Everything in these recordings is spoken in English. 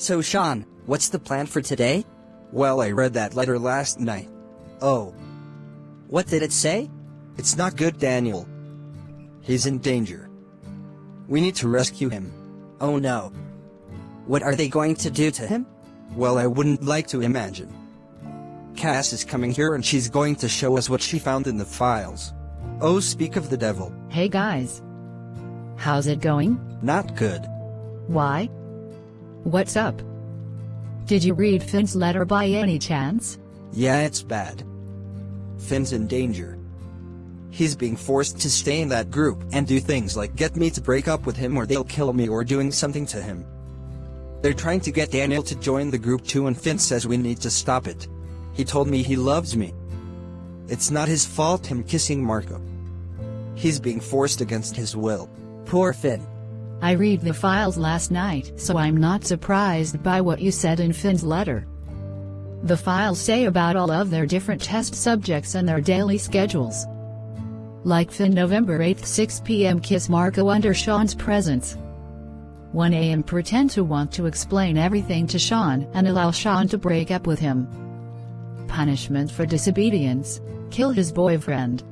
So Shaun, what's the plan for today? Well, I read that letter last night. Oh. What did it say? It's not good, Daniel. He's in danger. We need to rescue him. Oh no. What are they going to do to him? Well, I wouldn't like to imagine. Cass is coming here and she's going to show us what she found in the files. Oh, speak of the devil. Hey guys. How's it going? Not good. Why? What's up? Did you read Finn's letter by any chance? Yeah, it's bad. Finn's in danger. He's being forced to stay in that group and do things like get me to break up with him or they'll kill me or doing something to him. They're trying to get Daniel to join the group too and Finn says we need to stop it. He told me he loves me. It's not his fault him kissing Marco. He's being forced against his will. Poor Finn. I read the files last night, so I'm not surprised by what you said in Finn's letter. The files say about all of their different test subjects and their daily schedules. Like Finn November 8, 6 p.m. kiss Marco under Shaun's presence. 1 a.m. pretend to want to explain everything to Shaun and allow Shaun to break up with him. Punishment for disobedience, kill his boyfriend.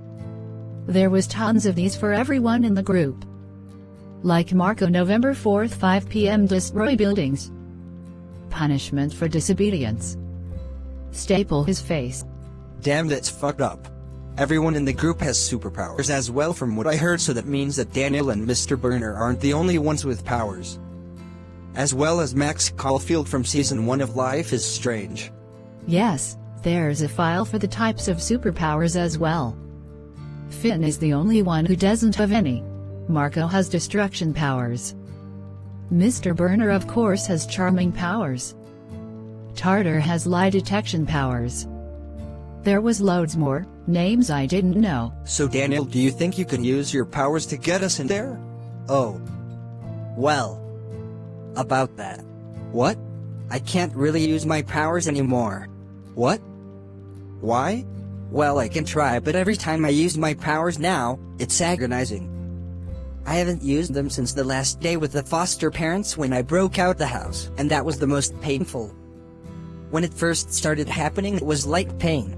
There was tons of these for everyone in the group. Like Marco November 4, 5 p.m. destroy buildings. Punishment for disobedience. Staple his face. Damn, that's fucked up. Everyone in the group has superpowers as well from what I heard, so that means that Daniel and Mr. Burner aren't the only ones with powers. As well as Max Caulfield from Season 1 of Life is Strange. Yes, there's a file for the types of superpowers as well. Finn is the only one who doesn't have any. Marco has destruction powers. Mr. Burner of course has charming powers. Tartar has lie detection powers. There was loads more, names I didn't know. So Daniel, do you think you can use your powers to get us in there? Oh. Well. About that. What? I can't really use my powers anymore. What? Why? Well, I can try, but every time I use my powers now, it's agonizing. I haven't used them since the last day with the foster parents when I broke out the house, and that was the most painful. When it first started happening, it was like pain.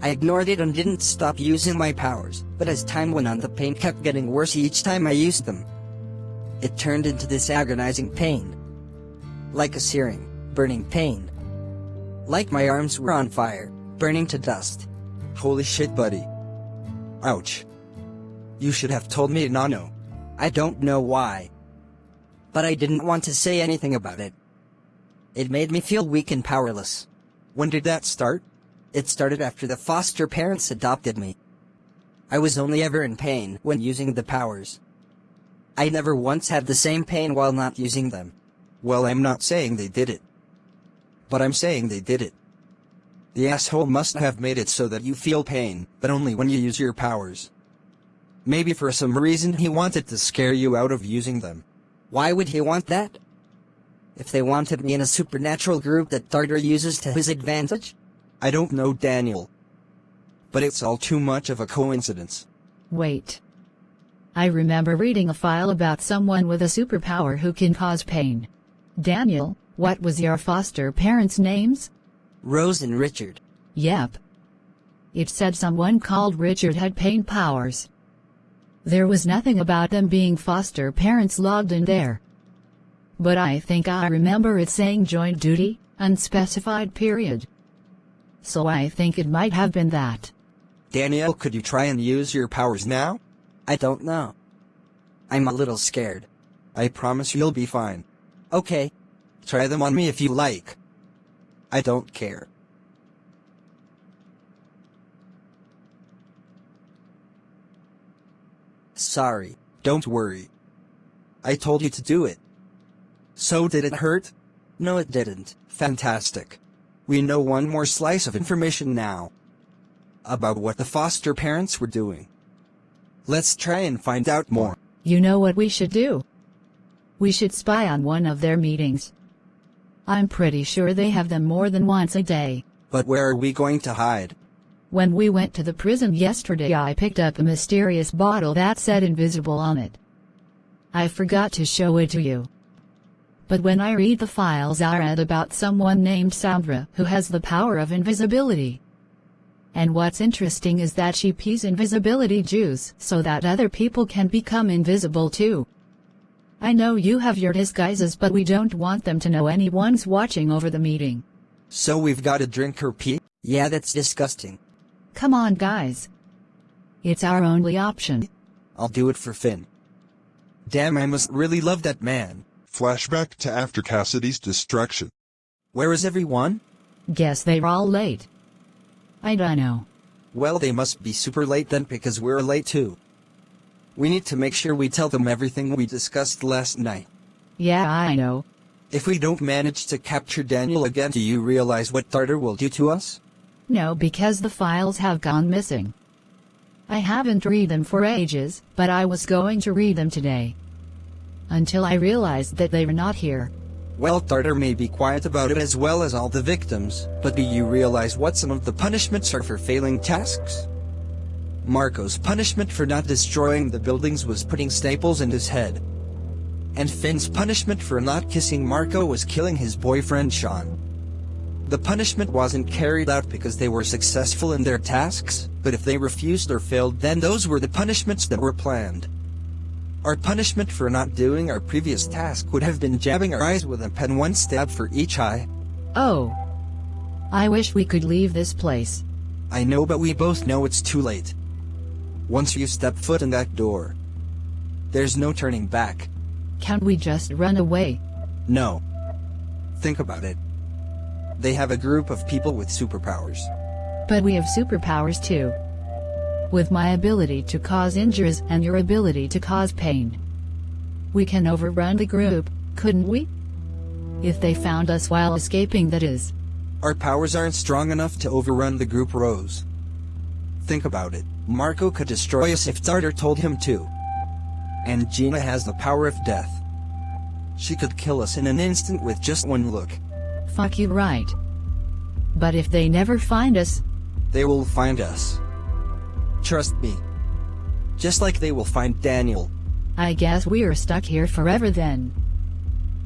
I ignored it and didn't stop using my powers, but as time went on the pain kept getting worse each time I used them. It turned into this agonizing pain. Like a searing, burning pain. Like my arms were on fire, burning to dust. Holy shit, buddy. Ouch. You should have told me, Nano. I don't know why. But I didn't want to say anything about it. It made me feel weak and powerless. When did that start? It started after the foster parents adopted me. I was only ever in pain when using the powers. I never once had the same pain while not using them. Well, I'm not saying they did it. But I'm saying they did it. The asshole must have made it so that you feel pain, but only when you use your powers. Maybe for some reason he wanted to scare you out of using them. Why would he want that? If they wanted me in a supernatural group that Tartar uses to his advantage? I don't know, Daniel. But it's all too much of a coincidence. Wait. I remember reading a file about someone with a superpower who can cause pain. Daniel, what was your foster parents' names? Rose and Richard. Yep. It said someone called Richard had pain powers. There was nothing about them being foster parents logged in there. But I think I remember it saying joint duty, unspecified period. So I think it might have been that. Daniel, could you try and use your powers now? I don't know. I'm a little scared. I promise you'll be fine. Okay. Try them on me if you like. I don't care. Sorry. Don't worry. I told you to do it. So did it hurt? No, it didn't. Fantastic. We know one more slice of information now. About what the foster parents were doing. Let's try and find out more. You know what we should do? We should spy on one of their meetings. I'm pretty sure they have them more than once a day. But where are we going to hide? When we went to the prison yesterday, I picked up a mysterious bottle that said invisible on it. I forgot to show it to you. But when I read the files, I read about someone named Sandra who has the power of invisibility. And what's interesting is that she pees invisibility juice so that other people can become invisible too. I know you have your disguises, but we don't want them to know anyone's watching over the meeting. So we've got to drink her pee? Yeah, that's disgusting. Come on, guys. It's our only option. I'll do it for Finn. Damn, I must really love that man. Flashback to after Cassidy's destruction. Where is everyone? Guess they're all late. I don't know. Well, they must be super late then, because we're late too. We need to make sure we tell them everything we discussed last night. Yeah, I know. If we don't manage to capture Daniel again, do you realize what Tartar will do to us? No, because the files have gone missing. I haven't read them for ages, but I was going to read them today. Until I realized that they were not here. Well, Tartar may be quiet about it as well as all the victims, but do you realize what some of the punishments are for failing tasks? Marco's punishment for not destroying the buildings was putting staples in his head. And Finn's punishment for not kissing Marco was killing his boyfriend Shaun. The punishment wasn't carried out because they were successful in their tasks, but if they refused or failed, then those were the punishments that were planned. Our punishment for not doing our previous task would have been jabbing our eyes with a pen, one stab for each eye. Oh. I wish we could leave this place. I know, but we both know it's too late. Once you step foot in that door, there's no turning back. Can't we just run away? No. Think about it. They have a group of people with superpowers. But we have superpowers too. With my ability to cause injuries and your ability to cause pain. We can overrun the group, couldn't we? If they found us while escaping, that is. Our powers aren't strong enough to overrun the group, Rose. Think about it. Marco could destroy us if Tartar told him to. And Gina has the power of death. She could kill us in an instant with just one look. Fuck you right. But if they never find us... They will find us. Trust me. Just like they will find Daniel. I guess we're stuck here forever then.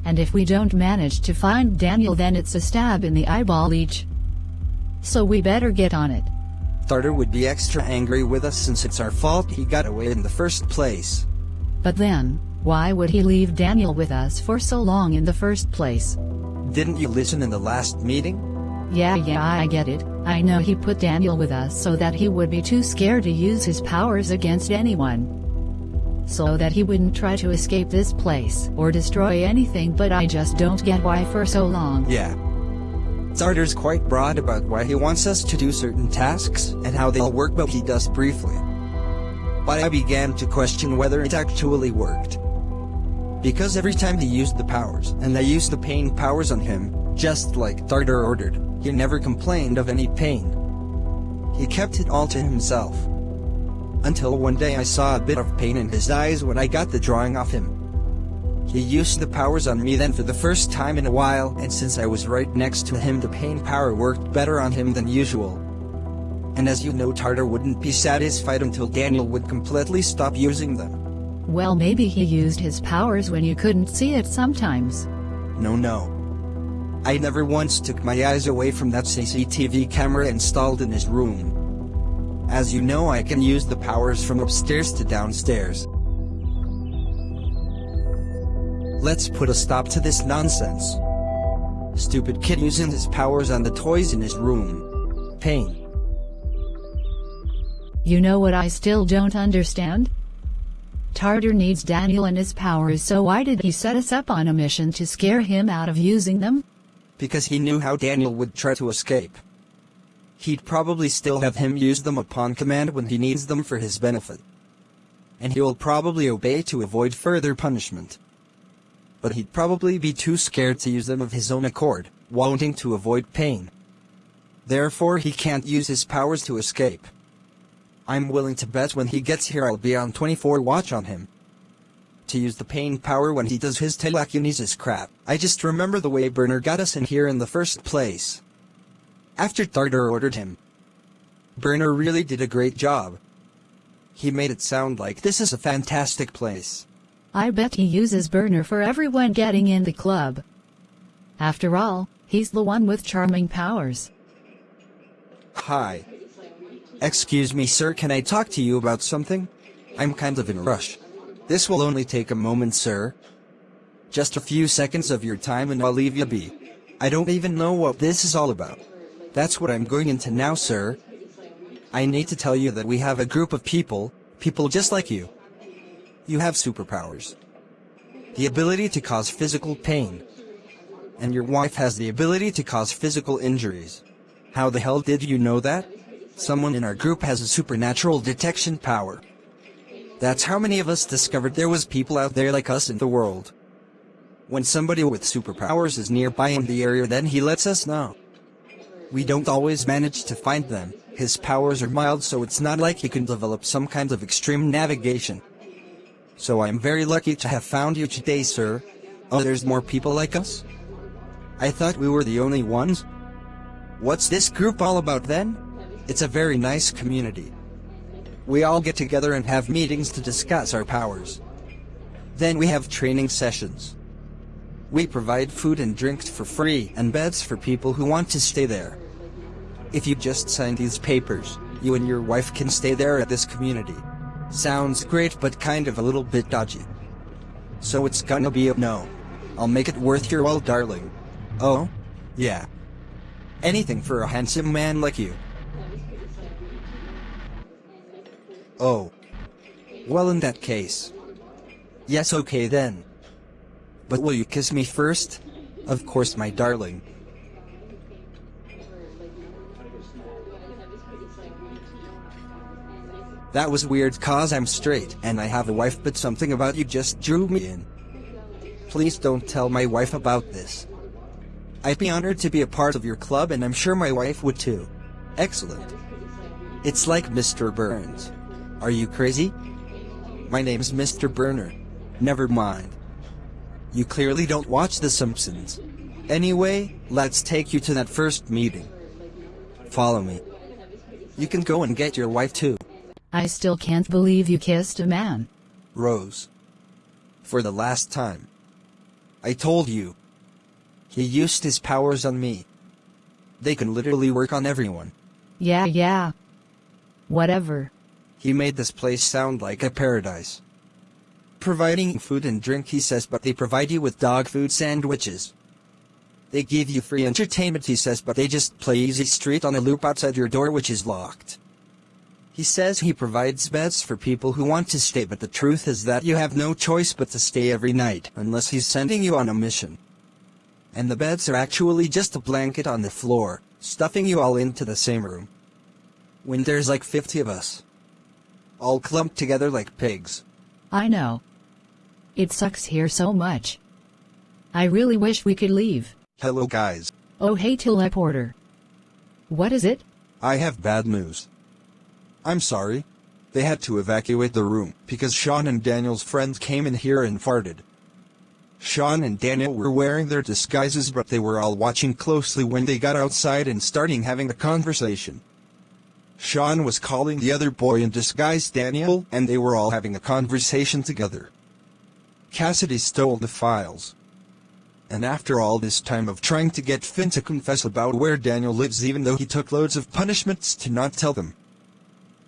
And if we don't manage to find Daniel, then it's a stab in the eyeball each. So we better get on it. Tartar would be extra angry with us since it's our fault he got away in the first place. But then, why would he leave Daniel with us for so long in the first place? Didn't you listen in the last meeting? Yeah, I get it. I know he put Daniel with us so that he would be too scared to use his powers against anyone. So that he wouldn't try to escape this place or destroy anything, but I just don't get why for so long. Yeah. Tartar's quite broad about why he wants us to do certain tasks and how they'll work, but he does briefly. But I began to question whether it actually worked. Because every time he used the powers, and I used the pain powers on him, just like Tartar ordered, he never complained of any pain. He kept it all to himself. Until one day I saw a bit of pain in his eyes when I got the drawing off him. He used the powers on me then for the first time in a while, and since I was right next to him, the pain power worked better on him than usual. And as you know, Tartar wouldn't be satisfied until Daniel would completely stop using them. Well, maybe he used his powers when you couldn't see it sometimes. No. I never once took my eyes away from that CCTV camera installed in his room. As you know, I can use the powers from upstairs to downstairs. Let's put a stop to this nonsense. Stupid kid using his powers on the toys in his room. Pain. You know what I still don't understand? Tartar needs Daniel and his powers, so why did he set us up on a mission to scare him out of using them? Because he knew how Daniel would try to escape. He'd probably still have him use them upon command when he needs them for his benefit. And he'll probably obey to avoid further punishment. But he'd probably be too scared to use them of his own accord, wanting to avoid pain. Therefore he can't use his powers to escape. I'm willing to bet when he gets here I'll be on 24 watch on him. To use the pain power when he does his telekinesis crap. I just remember the way Burner got us in here in the first place. After Tartar ordered him. Burner really did a great job. He made it sound like this is a fantastic place. I bet he uses burner for everyone getting in the club. After all, he's the one with charming powers. Hi. Excuse me, sir, can I talk to you about something? I'm kind of in a rush. This will only take a moment, sir. Just a few seconds of your time and I'll leave you be. I don't even know what this is all about. That's what I'm going into now, sir. I need to tell you that we have a group of people just like you. You have superpowers. The ability to cause physical pain. And your wife has the ability to cause physical injuries. How the hell did you know that? Someone in our group has a supernatural detection power. That's how many of us discovered there was people out there like us in the world. When somebody with superpowers is nearby in the area, then he lets us know. We don't always manage to find them. His powers are mild, so it's not like he can develop some kind of extreme navigation. So I am very lucky to have found you today, sir. Oh, there's more people like us? I thought we were the only ones. What's this group all about then? It's a very nice community. We all get together and have meetings to discuss our powers. Then we have training sessions. We provide food and drinks for free and beds for people who want to stay there. If you just sign these papers, you and your wife can stay there at this community. Sounds great, but kind of a little bit dodgy. So it's gonna be a no. I'll make it worth your while, darling. Oh? Yeah. Anything for a handsome man like you. Oh. Well, in that case. Yes, okay then. But will you kiss me first? Of course, my darling. That was weird cause I'm straight and I have a wife, but something about you just drew me in. Please don't tell my wife about this. I'd be honored to be a part of your club and I'm sure my wife would too. Excellent. It's like Mr. Burns. Are you crazy? My name's Mr. Burner. Never mind. You clearly don't watch The Simpsons. Anyway, let's take you to that first meeting. Follow me. You can go and get your wife too. I still can't believe you kissed a man. Rose. For the last time. I told you. He used his powers on me. They can literally work on everyone. Yeah. Whatever. He made this place sound like a paradise. Providing food and drink, he says, but they provide you with dog food sandwiches. They give you free entertainment, he says, but they just play Easy Street on a loop outside your door, which is locked. He says he provides beds for people who want to stay, but the truth is that you have no choice but to stay every night, unless he's sending you on a mission. And the beds are actually just a blanket on the floor, stuffing you all into the same room. When there's like 50 of us. All clumped together like pigs. I know. It sucks here so much. I really wish we could leave. Hello guys. Oh hey teleporter. What is it? I have bad news. I'm sorry. They had to evacuate the room because Shaun and Daniel's friends came in here and farted. Shaun and Daniel were wearing their disguises, but they were all watching closely when they got outside and starting having a conversation. Shaun was calling the other boy in disguise Daniel, and they were all having a conversation together. Cassidy stole the files. And after all this time of trying to get Finn to confess about where Daniel lives, even though he took loads of punishments to not tell them,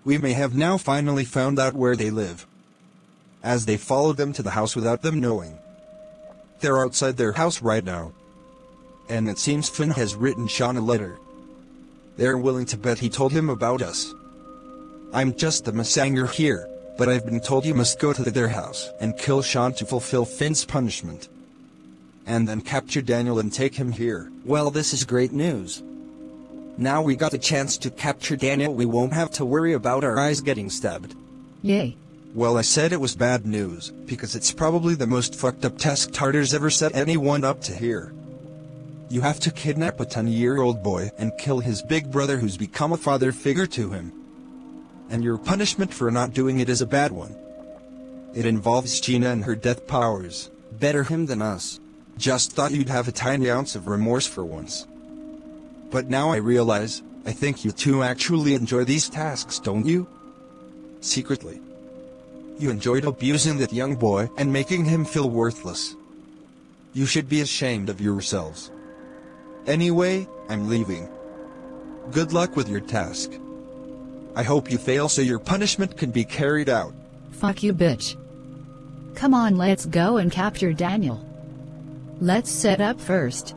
we may have now finally found out where they live. As they followed them to the house without them knowing. They're outside their house right now. And it seems Finn has written Shaun a letter. They're willing to bet he told him about us. I'm just a messenger here, but I've been told you must go to their house and kill Shaun to fulfill Finn's punishment. And then capture Daniel and take him here. Well, this is great news. Now we got a chance to capture Daniel, we won't have to worry about our eyes getting stabbed. Yay. Well, I said it was bad news, because it's probably the most fucked up task Tartar's ever set anyone up to hear. You have to kidnap a 10-year-old boy and kill his big brother who's become a father figure to him. And your punishment for not doing it is a bad one. It involves Gina and her death powers. Better him than us. Just thought you'd have a tiny ounce of remorse for once. But now I realize, I think you two actually enjoy these tasks, don't you? Secretly. You enjoyed abusing that young boy and making him feel worthless. You should be ashamed of yourselves. Anyway, I'm leaving. Good luck with your task. I hope you fail so your punishment can be carried out. Fuck you, bitch. Come on, let's go and capture Daniel. Let's set up first.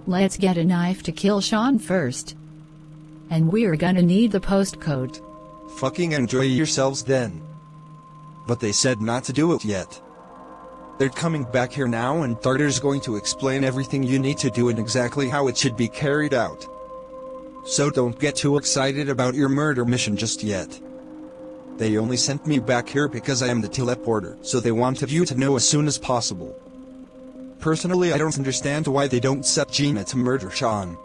Let's get a knife to kill Shaun first. And we're gonna need the postcode. Fucking enjoy yourselves then. But they said not to do it yet. They're coming back here now and Tartar's going to explain everything you need to do and exactly how it should be carried out. So don't get too excited about your murder mission just yet. They only sent me back here because I am the teleporter, so they wanted you to know as soon as possible. Personally, I don't understand why they don't set Gina to murder Shaun.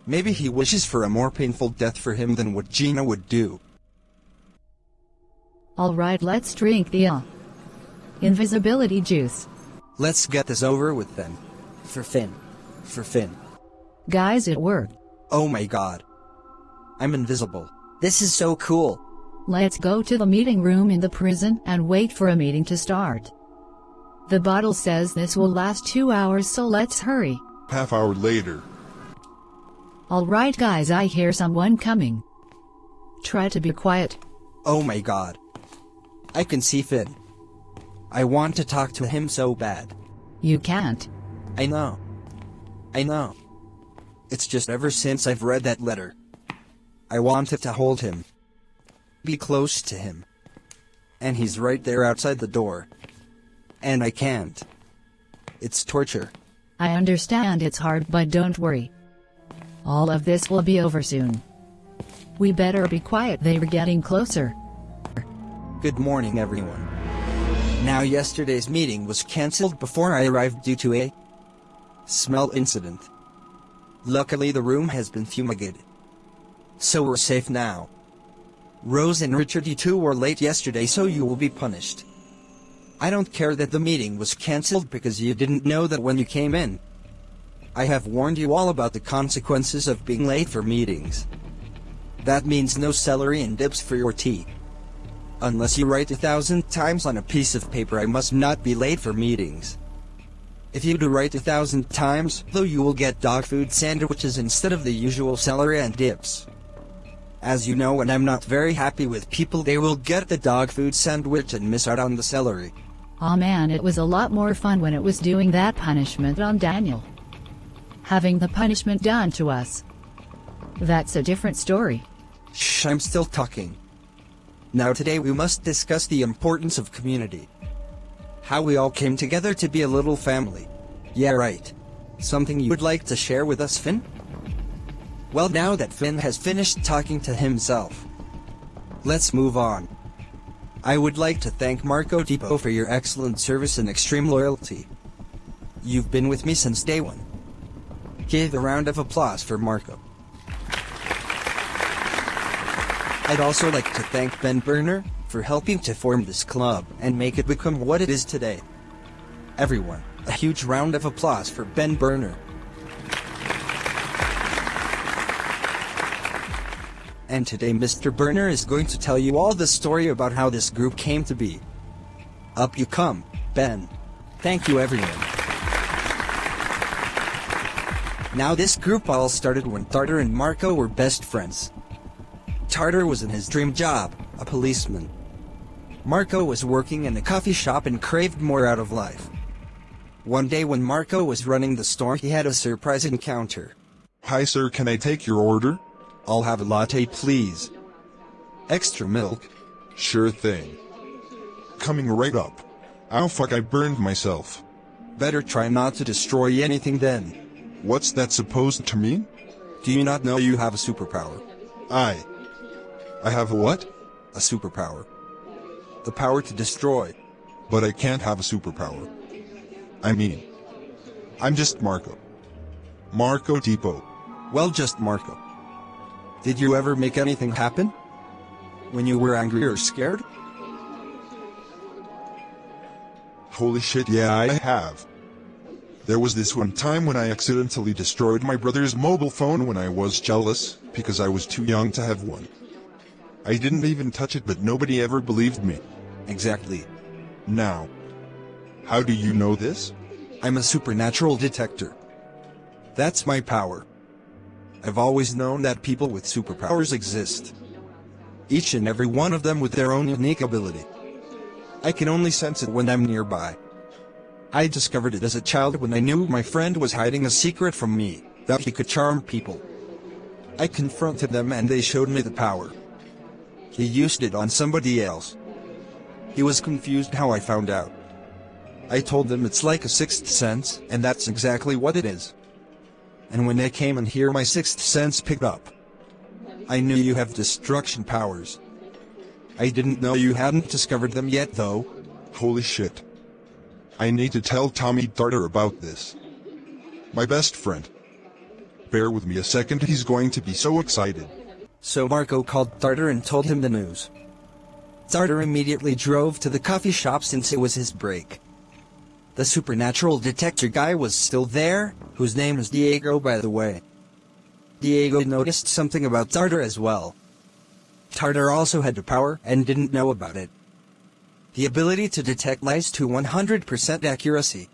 Maybe he wishes for a more painful death for him than what Gina would do. Alright, let's drink the invisibility juice. Let's get this over with then. For Finn. For Finn. Guys, it worked. Oh my god. I'm invisible. This is so cool. Let's go to the meeting room in the prison and wait for a meeting to start. The bottle says this will last 2 hours, so let's hurry. Half hour later. Alright guys, I hear someone coming. Try to be quiet. Oh my god. I can see Finn. I want to talk to him so bad. You can't. I know. I know. It's just ever since I've read that letter. I wanted to hold him. Be close to him. And he's right there outside the door. And I can't. It's torture. I understand it's hard, but don't worry. All of this will be over soon. We better be quiet, they're getting closer. Good morning, everyone. Now, yesterday's meeting was cancelled before I arrived due to a smell incident. Luckily, the room has been fumigated. So we're safe now. Rose and Richard, you two were late yesterday, so you will be punished. I don't care that the meeting was cancelled because you didn't know that when you came in. I have warned you all about the consequences of being late for meetings. That means no celery and dips for your tea. Unless you write 1,000 times on a piece of paper, I must not be late for meetings. If you do write 1,000 times, though, you will get dog food sandwiches instead of the usual celery and dips. As you know, and I'm not very happy with people, they will get the dog food sandwich and miss out on the celery. Aw man, it was a lot more fun when it was doing that punishment on Daniel. Having the punishment done to us. That's a different story. Shh, I'm still talking. Now today we must discuss the importance of community. How we all came together to be a little family. Yeah, right. Something you would like to share with us, Finn? Well, now that Finn has finished talking to himself, let's move on. I would like to thank Marco Depot for your excellent service and extreme loyalty. You've been with me since day one. Give a round of applause for Marco. I'd also like to thank Ben Burner for helping to form this club and make it become what it is today. Everyone, a huge round of applause for Ben Burner. And today Mr. Burner is going to tell you all the story about how this group came to be. Up you come, Ben. Thank you, everyone. Now, this group all started when Tartar and Marco were best friends. Tartar was in his dream job, a policeman. Marco was working in a coffee shop and craved more out of life. One day when Marco was running the store, he had a surprise encounter. Hi sir, can I take your order? I'll have a latte, please. Extra milk? Sure thing. Coming right up. Ow fuck, I burned myself. Better try not to destroy anything then. What's that supposed to mean? Do you not know you have a superpower? I have a what? A superpower. The power to destroy. But I can't have a superpower. I mean, I'm just Marco. Marco Depot. Well, just Marco. Did you ever make anything happen? When you were angry or scared? Holy shit, yeah, I have. There was this one time when I accidentally destroyed my brother's mobile phone when I was jealous, because I was too young to have one. I didn't even touch it, but nobody ever believed me. Exactly. Now, how do you know this? I'm a supernatural detector. That's my power. I've always known that people with superpowers exist. Each and every one of them with their own unique ability. I can only sense it when I'm nearby. I discovered it as a child when I knew my friend was hiding a secret from me, that he could charm people. I confronted them and they showed me the power. He used it on somebody else. He was confused how I found out. I told them it's like a sixth sense, and that's exactly what it is. And when they came and here my sixth sense picked up. I knew you have destruction powers. I didn't know you hadn't discovered them yet though. Holy shit. I need to tell Tommy Darter about this. My best friend. Bear with me a second, he's going to be so excited. So Marco called Darter and told him the news. Darter immediately drove to the coffee shop since it was his break. The supernatural detector guy was still there, whose name is Diego by the way. Diego noticed something about Darter as well. Darter also had the power and didn't know about it. The ability to detect lies to 100% accuracy.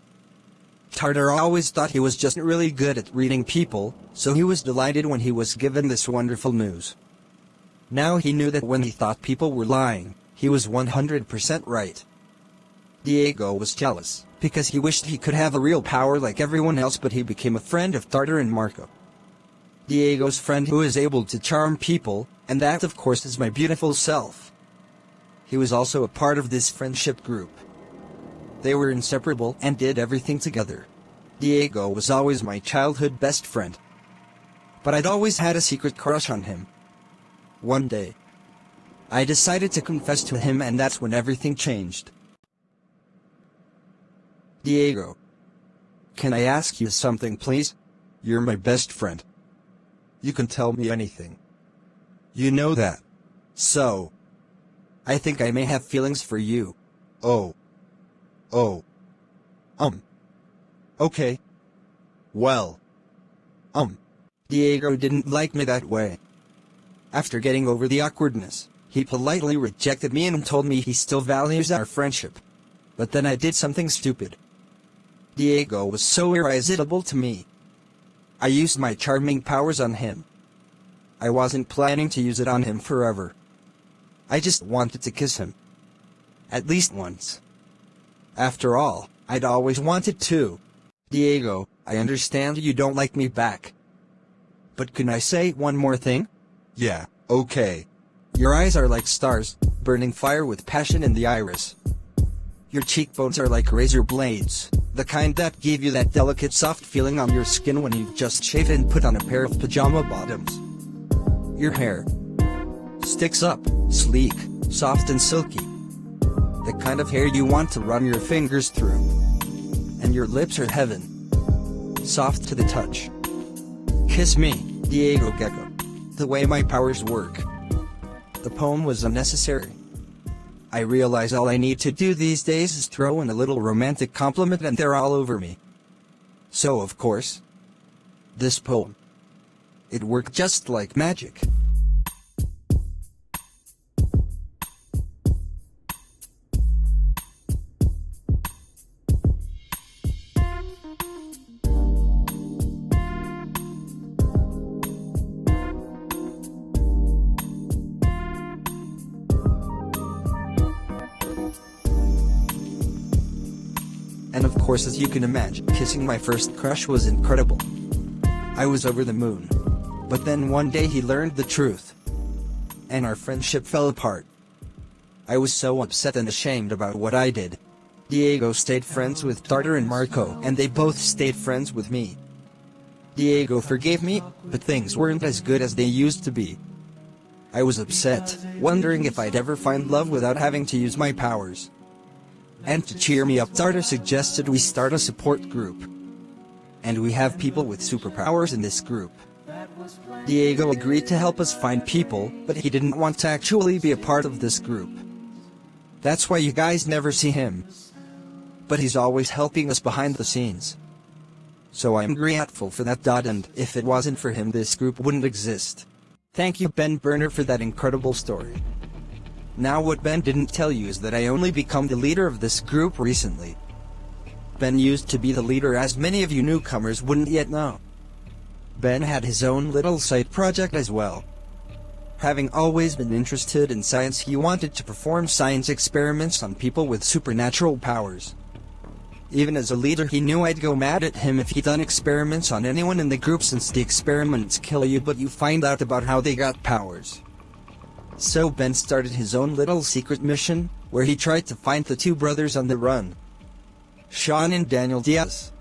Darter always thought he was just really good at reading people, so he was delighted when he was given this wonderful news. Now he knew that when he thought people were lying, he was 100% right. Diego was jealous, because he wished he could have a real power like everyone else, but he became a friend of Darter and Marco. Diego's friend who is able to charm people, and that of course is my beautiful self. He was also a part of this friendship group. They were inseparable and did everything together. Diego was always my childhood best friend. But I'd always had a secret crush on him. One day, I decided to confess to him, and that's when everything changed. Diego, can I ask you something please? You're my best friend. You can tell me anything. You know that. So, I think I may have feelings for you. Oh. Okay. Well. Diego didn't like me that way. After getting over the awkwardness, he politely rejected me and told me he still values our friendship. But then I did something stupid. Diego was so irresistible to me. I used my charming powers on him. I wasn't planning to use it on him forever. I just wanted to kiss him. At least once. After all, I'd always wanted to. Diego, I understand you don't like me back. But can I say one more thing? Yeah, okay. Your eyes are like stars, burning fire with passion in the iris. Your cheekbones are like razor blades, the kind that give you that delicate soft feeling on your skin when you've just shaved and put on a pair of pajama bottoms. Your hair sticks up, sleek, soft and silky. The kind of hair you want to run your fingers through. And your lips are heaven. Soft to the touch. Kiss me, Diego Gecko. The way my powers work. The poem was unnecessary. I realize all I need to do these days is throw in a little romantic compliment and they're all over me. So of course, this poem. It worked just like magic. And of course, as you can imagine, kissing my first crush was incredible. I was over the moon. But then one day he learned the truth. And our friendship fell apart. I was so upset and ashamed about what I did. Diego stayed friends with Darter and Marco, and they both stayed friends with me. Diego forgave me, but things weren't as good as they used to be. I was upset, wondering if I'd ever find love without having to use my powers. And to cheer me up, Darter suggested we start a support group. And we have people with superpowers in this group. Diego agreed to help us find people, but he didn't want to actually be a part of this group. That's why you guys never see him. But he's always helping us behind the scenes. So I'm grateful for that. And if it wasn't for him, this group wouldn't exist. Thank you, Ben Burner, for that incredible story. Now what Ben didn't tell you is that I only become the leader of this group recently. Ben used to be the leader, as many of you newcomers wouldn't yet know. Ben had his own little side project as well. Having always been interested in science, he wanted to perform science experiments on people with supernatural powers. Even as a leader, he knew I'd go mad at him if he'd done experiments on anyone in the group, since the experiments kill you but you find out about how they got powers. So Ben started his own little secret mission, where he tried to find the two brothers on the run, Shaun and Daniel Diaz.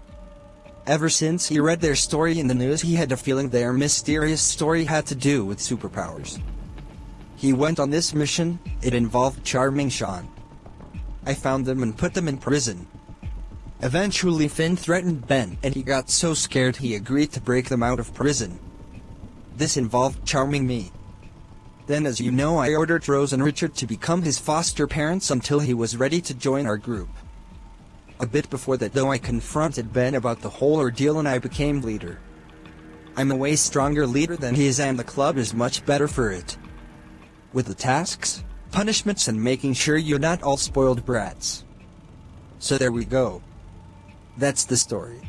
Ever since he read their story in the news, he had a feeling their mysterious story had to do with superpowers. He went on this mission. It involved charming Shaun. I found them and put them in prison. Eventually Finn threatened Ben, and he got so scared he agreed to break them out of prison. This involved charming me. Then, as you know, I ordered Rose and Richard to become his foster parents until he was ready to join our group. A bit before that though, I confronted Ben about the whole ordeal and I became leader. I'm a way stronger leader than he is, and the club is much better for it. With the tasks, punishments, and making sure you're not all spoiled brats. So there we go. That's the story.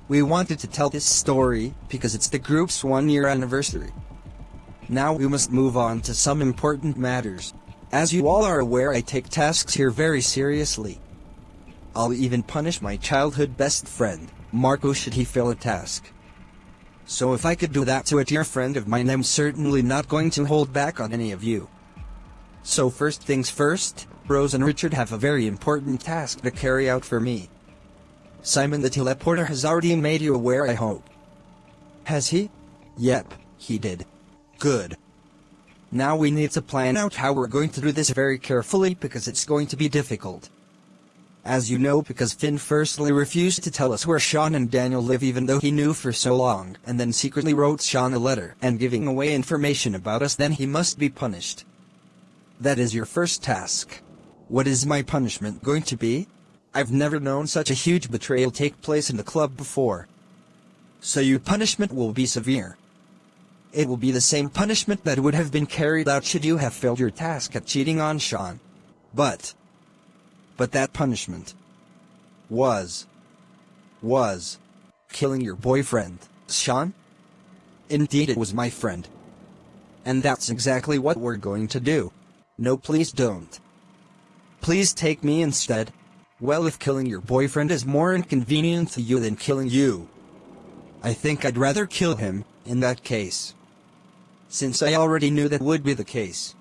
We wanted to tell this story because it's the group's 1-year anniversary. Now we must move on to some important matters. As you all are aware, I take tasks here very seriously. I'll even punish my childhood best friend, Marco, should he fail a task. So if I could do that to a dear friend of mine, I'm certainly not going to hold back on any of you. So first things first, Rose and Richard have a very important task to carry out for me. Simon the teleporter has already made you aware, I hope. Has he? Yep, he did. Good. Now we need to plan out how we're going to do this very carefully, because it's going to be difficult. As you know, because Finn firstly refused to tell us where Shaun and Daniel live, even though he knew for so long, and then secretly wrote Shaun a letter and giving away information about us, then he must be punished. That is your first task. What is my punishment going to be? I've never known such a huge betrayal take place in the club before. So your punishment will be severe. It will be the same punishment that would have been carried out should you have failed your task at cheating on Shaun. But that punishment was killing your boyfriend, Shaun? Indeed, it was my friend. And that's exactly what we're going to do. No, please don't. Please take me instead. Well, if killing your boyfriend is more inconvenient to you than killing you, I think I'd rather kill him, in that case. Since I already knew that would be the case.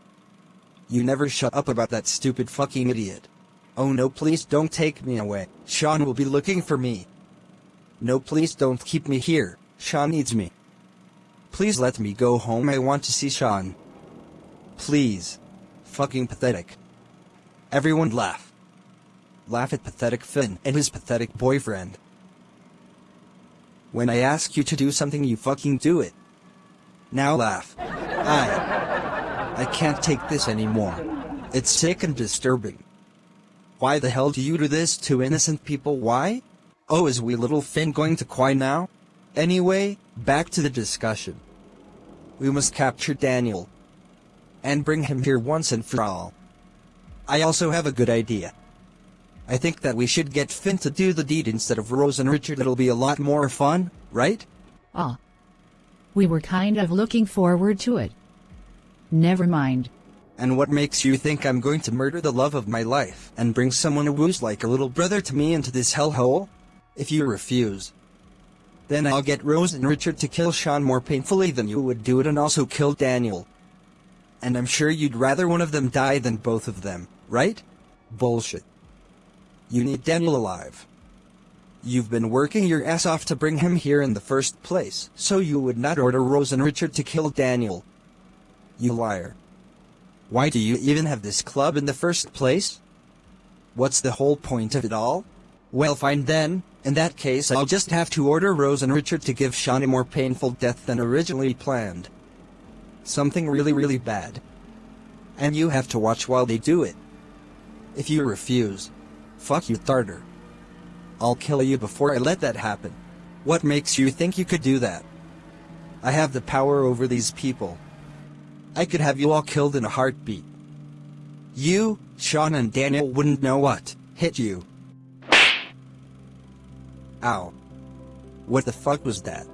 You never shut up about that stupid fucking idiot. Oh no, please don't take me away. Shaun will be looking for me. No, please don't keep me here. Shaun needs me. Please let me go home. I want to see Shaun. Please. Fucking pathetic. Everyone laugh. Laugh at pathetic Finn and his pathetic boyfriend. When I ask you to do something, you fucking do it. Now laugh. I can't take this anymore. It's sick and disturbing. Why the hell do you do this to innocent people? Why? Oh, is wee little Finn going to cry now? Anyway, back to the discussion. We must capture Daniel and bring him here once and for all. I also have a good idea. I think that we should get Finn to do the deed instead of Rose and Richard. It'll be a lot more fun, right? Ah. We were kind of looking forward to it. Never mind. And what makes you think I'm going to murder the love of my life and bring someone who's like a little brother to me into this hellhole? If you refuse, then I'll get Rose and Richard to kill Shaun more painfully than you would do it, and also kill Daniel. And I'm sure you'd rather one of them die than both of them, right? Bullshit. You need Daniel alive. You've been working your ass off to bring him here in the first place, so you would not order Rose and Richard to kill Daniel. You liar. Why do you even have this club in the first place? What's the whole point of it all? Well, fine then. In that case, I'll just have to order Rose and Richard to give Shaun a more painful death than originally planned. Something really, really bad. And you have to watch while they do it. If you refuse, fuck you, Tartar. I'll kill you before I let that happen. What makes you think you could do that? I have the power over these people. I could have you all killed in a heartbeat. You, Shaun and Daniel wouldn't know what hit you. Ow. What the fuck was that?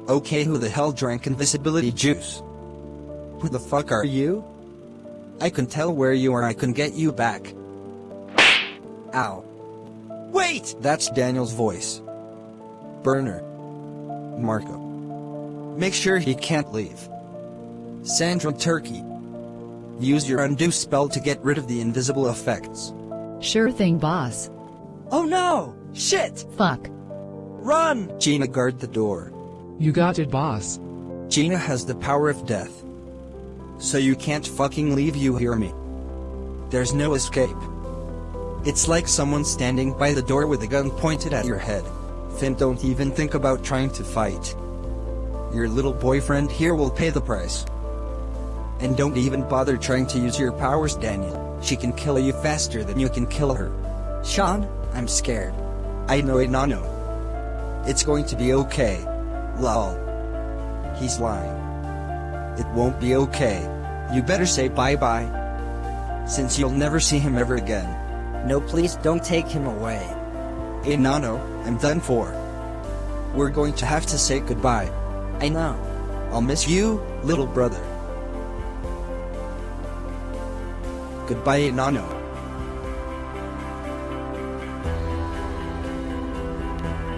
Okay, who the hell drank invisibility juice? Who the fuck are you? I can tell where you are, I can get you back. Ow. Wait! That's Daniel's voice. Burner. Marco. Make sure he can't leave. Sandra Turkey. Use your undo spell to get rid of the invisible effects. Sure thing, boss. Oh no! Shit! Fuck. Run! Gina, guard the door. You got it, boss. Gina has the power of death. So you can't fucking leave, you hear me? There's no escape. It's like someone standing by the door with a gun pointed at your head. Finn, don't even think about trying to fight. Your little boyfriend here will pay the price. And don't even bother trying to use your powers, Daniel. She can kill you faster than you can kill her. Shaun, I'm scared. I know, It's going to be okay. Lol. He's lying. It won't be okay. You better say bye-bye. Since you'll never see him ever again. No, please don't take him away. Hey Nano, I'm done for. We're going to have to say goodbye. I know. I'll miss you, little brother. Goodbye, Nano.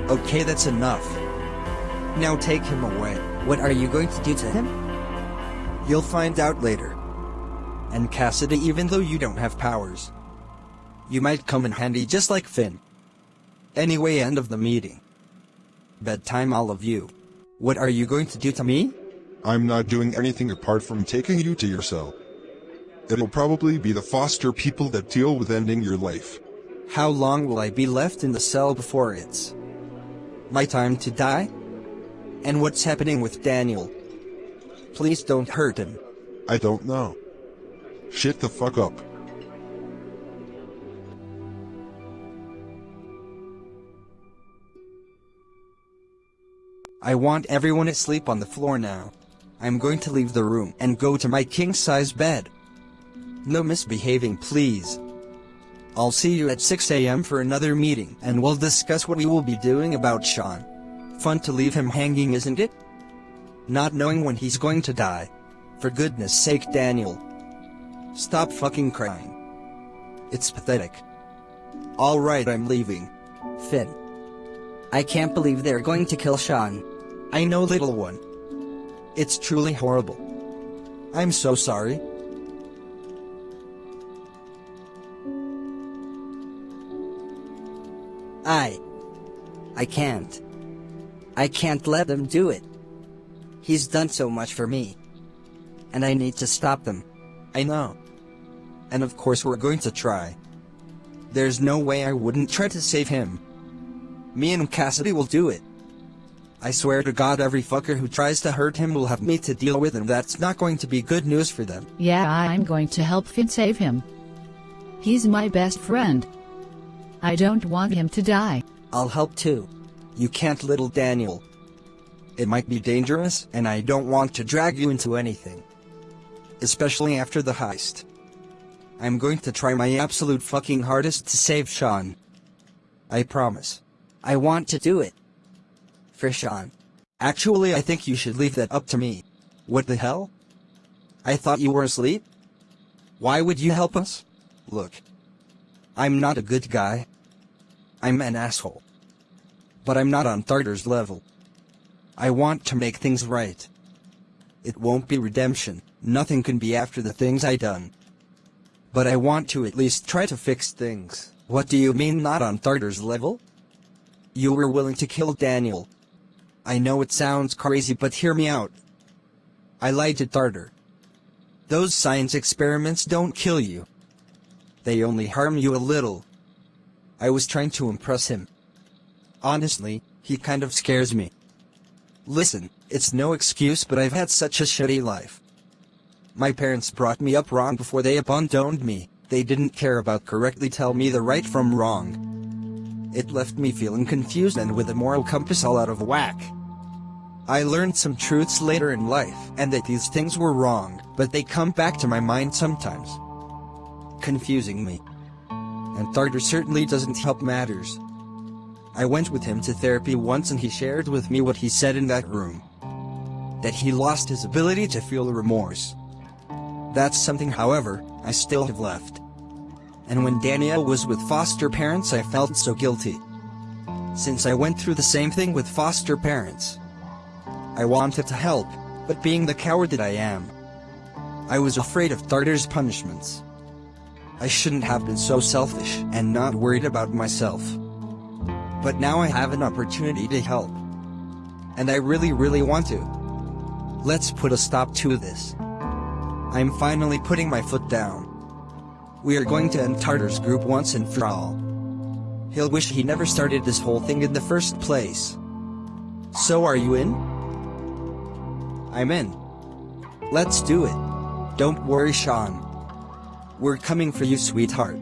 Okay, that's enough. Now take him away. What are you going to do to him? You'll find out later. And Cassidy, even though you don't have powers, you might come in handy just like Finn. Anyway, end of the meeting. Bedtime, all of you. What are you going to do to me? I'm not doing anything apart from taking you to your cell. It'll probably be the foster people that deal with ending your life. How long will I be left in the cell before it's my time to die? And what's happening with Daniel? Please don't hurt him. I don't know. Shit the fuck up. I want everyone asleep on the floor now. I'm going to leave the room and go to my king-size bed. No misbehaving, please. I'll see you at 6 a.m. for another meeting, and we'll discuss what we will be doing about Shaun. Fun to leave him hanging, isn't it? Not knowing when he's going to die. For goodness sake, Daniel. Stop fucking crying. It's pathetic. Alright, I'm leaving. Finn. I can't believe they're going to kill Shaun. I know, little one. It's truly horrible. I'm so sorry. I can't. I can't let them do it. He's done so much for me. And I need to stop them. I know. And of course we're going to try. There's no way I wouldn't try to save him. Me and Cassidy will do it. I swear to God, every fucker who tries to hurt him will have me to deal with, and that's not going to be good news for them. Yeah, I'm going to help Finn save him. He's my best friend. I don't want him to die. I'll help too. You can't, little Daniel. It might be dangerous, and I don't want to drag you into anything. Especially after the heist. I'm going to try my absolute fucking hardest to save Shaun. I promise. I want to do it. For Shaun. Actually, I think you should leave that up to me. What the hell? I thought you were asleep? Why would you help us? Look. I'm not a good guy. I'm an asshole. But I'm not on Tartar's level. I want to make things right. It won't be redemption, nothing can be after the things I done. But I want to at least try to fix things. What do you mean not on Tartar's level? You were willing to kill Daniel. I know it sounds crazy, but hear me out. I lied to Tartar. Those science experiments don't kill you. They only harm you a little. I was trying to impress him. Honestly, he kind of scares me. Listen, it's no excuse, but I've had such a shitty life. My parents brought me up wrong before they abandoned me. They didn't care about correctly tell me the right from wrong. It left me feeling confused and with a moral compass all out of whack. I learned some truths later in life, and that these things were wrong, but they come back to my mind sometimes, confusing me. And Tartar certainly doesn't help matters. I went with him to therapy once and he shared with me what he said in that room. That he lost his ability to feel remorse. That's something, however, I still have left. And when Danielle was with foster parents, I felt so guilty. Since I went through the same thing with foster parents. I wanted to help, but being the coward that I am, I was afraid of Tartar's punishments. I shouldn't have been so selfish and not worried about myself. But now I have an opportunity to help. And I really want to. Let's put a stop to this. I'm finally putting my foot down. We are going to end Tartar's group once and for all. He'll wish he never started this whole thing in the first place. So are you in? I'm in. Let's do it. Don't worry, Shaun. We're coming for you, sweetheart.